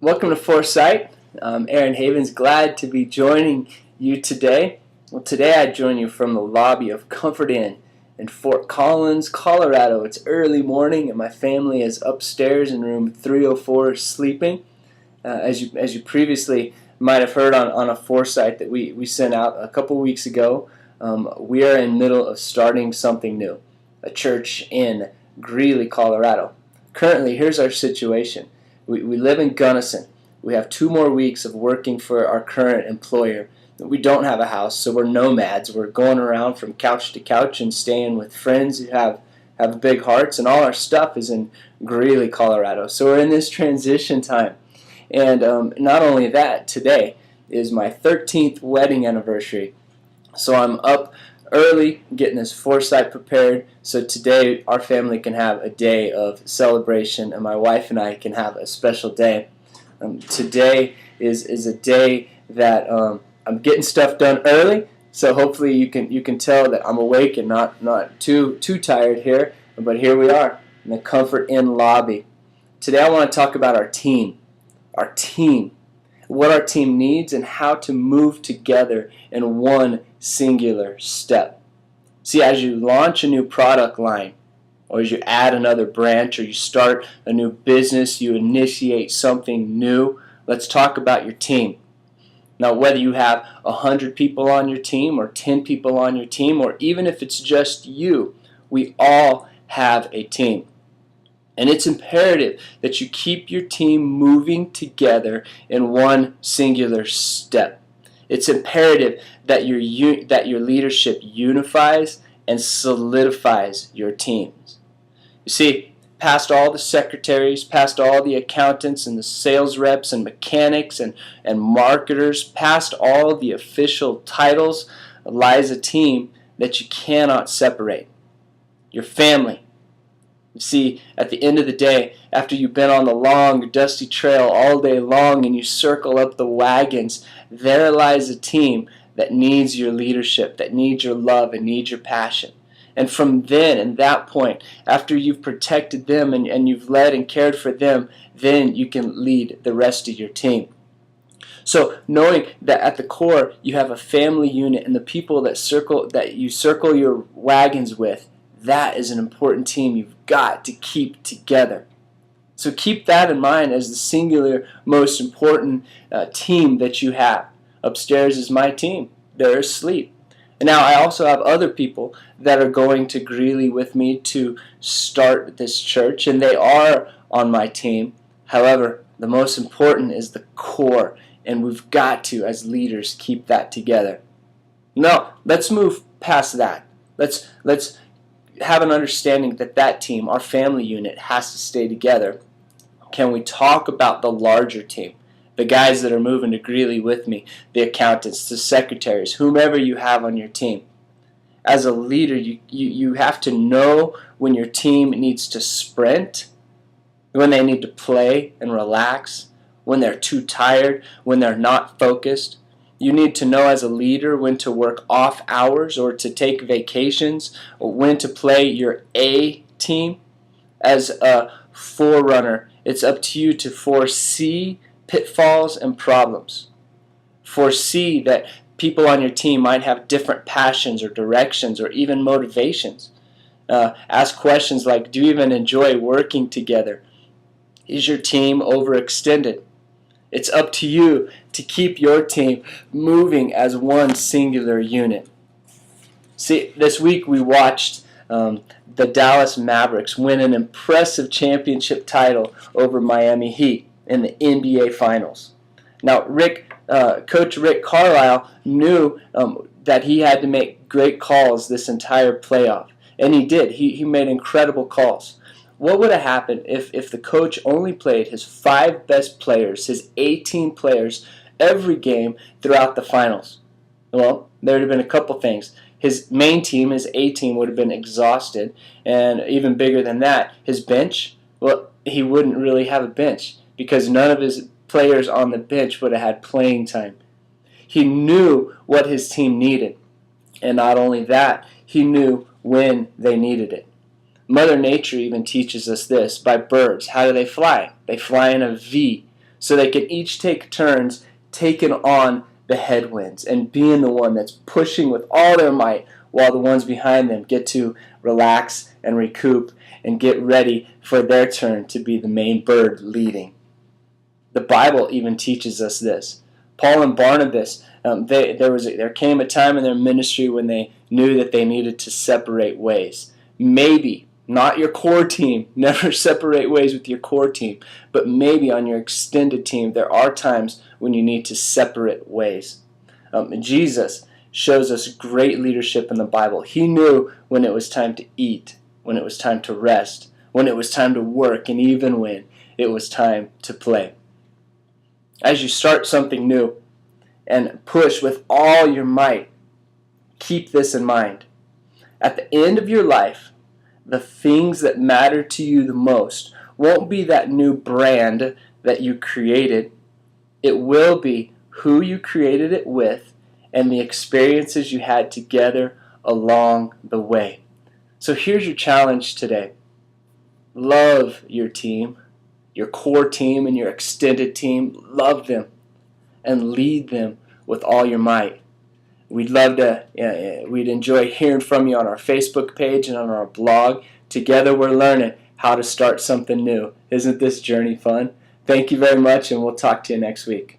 Welcome to Foresight. I'm Aaron Havens, glad to be joining you today. Well, today I join you from the lobby of Comfort Inn in Fort Collins, Colorado. It's early morning and my family is upstairs in room 304 sleeping. As you previously might have heard on a Foresight that we sent out a couple weeks ago, we are in the middle of starting something new, a church in Greeley, Colorado. Currently, here's our situation. We live in Gunnison. We have 2 more weeks of working for our current employer. We don't have a house, so we're nomads. We're going around from couch to couch and staying with friends who have big hearts, and all our stuff is in Greeley, Colorado. So we're in this transition time. And not only that, today is my 13th wedding anniversary. So I'm up early getting this Foresight prepared so today our family can have a day of celebration and my wife and I can have a special day. Today is a day that I'm getting stuff done early, so hopefully you can tell that I'm awake and not too tired here. But here we are in the Comfort Inn lobby. Today I want to talk about our team, what our team needs and how to move together in one singular step. See, as you launch a new product line, or as you add another branch, or you start a new business, you initiate something new, let's talk about your team. Now, whether you have 100 people on your team, or 10 people on your team, or even if it's just you, we all have a team. And it's imperative that you keep your team moving together in one singular step. It's imperative that your leadership unifies and solidifies your teams. You see, past all the secretaries, past all the accountants and the sales reps and mechanics and marketers, past all the official titles, lies a team that you cannot separate. Your family. You see, at the end of the day, after you've been on the long, dusty trail all day long and you circle up the wagons, there lies a team that needs your leadership, that needs your love and needs your passion. And from then, and that point, after you've protected them and you've led and cared for them, then you can lead the rest of your team. So knowing that at the core you have a family unit and the people that you circle your wagons with, that is an important team you've got to keep together. So keep that in mind as the singular most important team that you have. Upstairs is my team. They're asleep. And now I also have other people that are going to Greeley with me to start this church, and they are on my team. However, the most important is the core, and we've got to, as leaders, keep that together. Now, let's move past that. Let's have an understanding that team, our family unit, has to stay together. Can we talk about the larger team? The guys that are moving to Greeley with me, the accountants, the secretaries, whomever you have on your team. As a leader, you have to know when your team needs to sprint, when they need to play and relax, when they're too tired, when they're not focused. You need to know as a leader when to work off hours or to take vacations, or when to play your A team. As a forerunner, it's up to you to foresee pitfalls and problems. Foresee that people on your team might have different passions or directions or even motivations. Ask questions like, do you even enjoy working together? Is your team overextended? It's up to you to keep your team moving as one singular unit. See, this week we watched the Dallas Mavericks win an impressive championship title over Miami Heat in the NBA Finals. Now, Coach Rick Carlisle knew that he had to make great calls this entire playoff, and he did. He made incredible calls. What would have happened if the coach only played his 5 best players, his 18 players, every game throughout the finals? Well, there would have been a couple things. His main team, his A team, would have been exhausted, and even bigger than that, his bench, well, he wouldn't really have a bench because none of his players on the bench would have had playing time. He knew what his team needed, and not only that, he knew when they needed it. Mother Nature even teaches us this by birds. How do they fly? They fly in a V. so they can each take turns taking on the headwinds and being the one that's pushing with all their might, while the ones behind them get to relax and recoup and get ready for their turn to be the main bird leading. The Bible even teaches us this. Paul and Barnabas, there came a time in their ministry when they knew that they needed to separate ways. Maybe, not your core team, never separate ways with your core team, but maybe on your extended team there are times when you need to separate ways. Jesus shows us great leadership in the Bible. He knew when it was time to eat, when it was time to rest, when it was time to work, and even when it was time to play. As you start something new and push with all your might, keep this in mind. At the end of your life, the things that matter to you the most won't be that new brand that you created. It will be who you created it with and the experiences you had together along the way. So here's your challenge today. Love your team, your core team and your extended team. Love them and lead them with all your might. We'd enjoy hearing from you on our Facebook page and on our blog. Together we're learning how to start something new. Isn't this journey fun? Thank you very much, and we'll talk to you next week.